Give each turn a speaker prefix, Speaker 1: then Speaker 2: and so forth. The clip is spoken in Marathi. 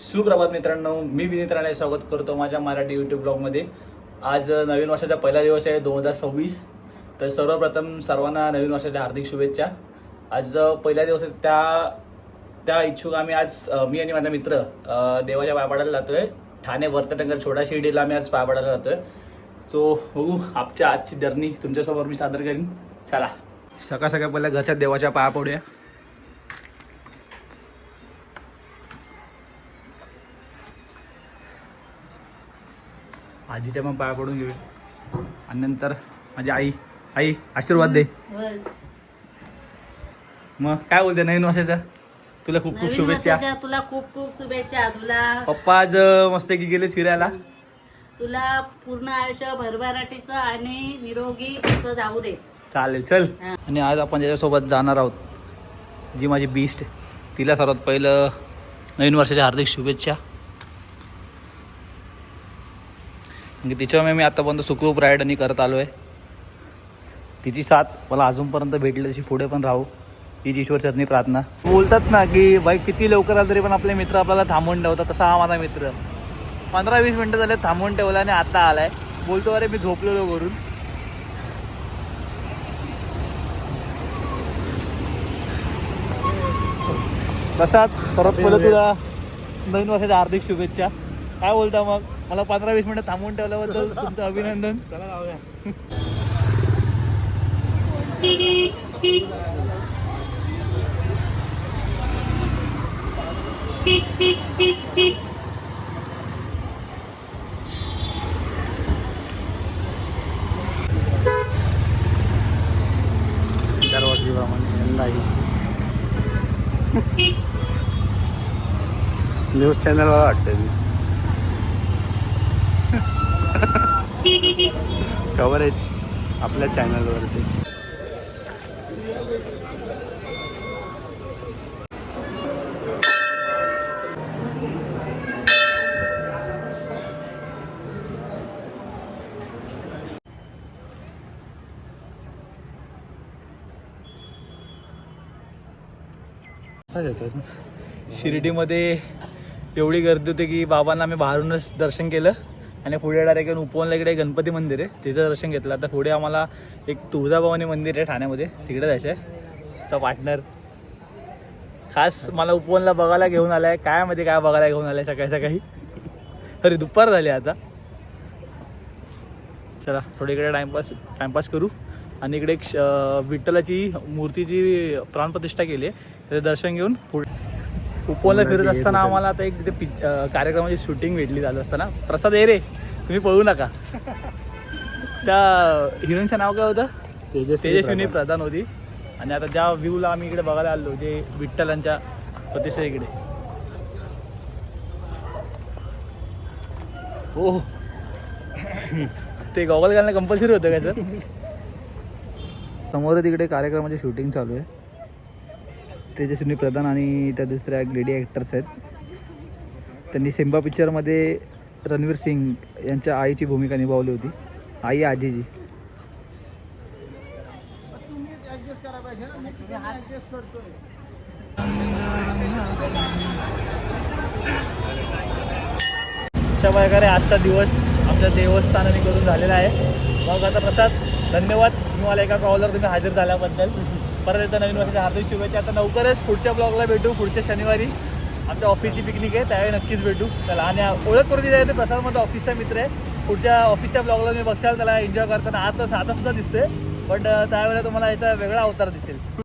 Speaker 1: सुप्रभात मित्रांनो, मी विनीत राणे स्वागत करतो माझ्या मराठी यूट्यूब ब्लॉगमध्ये। आज नवीन वर्षाचा पहिला दिवस आहे 2026। तर सर्वप्रथम सर्वांना नवीन वर्षाच्या हार्दिक शुभेच्छा। आज पहिला दिवस आहे, त्या इच्छुक आम्ही आज मी आणि माझा मित्र देवाच्या पाया पडायला जातोय। ठाणे वर्तटंकर छोटा शिर्डीला आम्ही आज पाया पडायला जातोय। सो बघू आमच्या आजची जर्नी तुमच्यासमोर मी सादर करीन। चला सकाळ सकाळ पहिल्या घरच्या देवाच्या पाया पडूया। आजीच्या पण पाया पडून घेऊ आणि नंतर माझी आई आशीर्वाद दे। मग काय बोलते नवीन वर्षाच्या? तुला खूप खूप शुभेच्छा।
Speaker 2: तुला खूप खूप शुभेच्छा। तुला
Speaker 1: पप्पा आज मस्त की गेले फिरायला।
Speaker 2: तुला पूर्ण आयुष्य भरभराटीचं आणि निरोगी असं जाऊ दे।
Speaker 1: चालेल चल। आणि आज आपण ज्याच्यासोबत जाणार आहोत, जी माझी बीस्ट, तिला सर्वात पहिलं नवीन वर्षाच्या हार्दिक शुभेच्छा। म्हणजे तिच्यामुळे मी आतापर्यंत सुखरूप राईड आणि करत आलो आहे। तिची साथ मला अजूनपर्यंत भेटली, तशी पुढे पण राहू, हीच ईश्वर चरणी प्रार्थना। बोलतात ना की बाई किती लवकर आलं तरी पण आपले मित्र आपल्याला थांबवून ठेवतात, तसा हा माझा मित्र 15-20 मिनटं झाले थांबवून ठेवला आणि आता आलाय। बोलतो अरे मी झोपलेलो घरून। प्रसाद, सर्वात पहिलं तुला नवीन वर्षाच्या हार्दिक शुभेच्छा। काय बोलता मग? मला 15-20 मिनिटं थांबवून ठेवल्याबद्दल तुमचं अभिनंदन। दरवाजी
Speaker 3: न्यूज चॅनलला वाटतं कव्हरेज आपल्या चॅनलवरती।
Speaker 1: शिर्डीमध्ये एवढी गर्दी होती की बाबांना आम्ही बाहेरूनच दर्शन केलं आणि पुढे डायरेक्ट उपवनला इकडे गणपती मंदिर आहे, तिथं दर्शन घेतलं। आता पुढे आम्हाला एक तुळजाभवानी मंदिर आहे ठाण्यामध्ये, तिकडे जायचं आहे। चा पार्टनर खास मला उपवनला बघायला घेऊन आलाय। काय मध्ये काय बघायला घेऊन आलाय सकाळी सकाळी? अरे दुपार झाली आता। चला थोडी इकडे टाइमपास करू आणि इकडे एक विठ्ठलाची मूर्तीची प्राणप्रतिष्ठा केली आहे, त्याचं दर्शन घेऊन उपवनला फिरत असताना आम्हाला आता एक तिथे कार्यक्रमाची शूटिंग भेटली झालं असताना। प्रसाद ये रे, तुम्ही पळू नका। त्या हिरोईनचं नाव काय होतं? तेजस्विनी प्रधान होती। आणि आता ज्या व्ह्यूला आम्ही इकडे बघायला आलो ते विठ्ठलांच्या प्रतिष्ठा इकडे। हो ते गॉगल घालणं कंपल्सरी होतं काय सर? समोर तिकडे कार्यक्रमाची शूटिंग चालू आहे। तेजस्विनी प्रधान आणि त्या दुसऱ्या लेडी ॲक्टर्स आहेत। त्यांनी सिम्बा पिक्चरमध्ये रणवीर सिंग यांच्या आईची भूमिका निभावली होती, आई आजीची। अशा प्रकारे आजचा दिवस आमच्या देवस्थानाने करून झालेला आहे। मग आता प्रसाद धन्यवाद, तुम्हाला एका कॉलवर तुम्ही हजर झाल्याबद्दल। परत एकदा नवीन वर्षाच्या हार्दिक शुभेच्छा। आता लवकरच पुढच्या ब्लॉगला भेटू, पुढच्या शनिवारी आमच्या ऑफिसची पिकनिक आहे, त्यावेळी नक्कीच भेटू। त्याला आणि ओळख करून दिली आहे, प्रसाद माझा ऑफिसचा मित्र आहे। पुढच्या ऑफिसच्या ब्लॉगला मी बघशाल त्याला एन्जॉय करताना आता साधा सुद्धा दिसतोय, बट त्यावेळेला तुम्हाला याचा वेगळा अवतार दिसेल।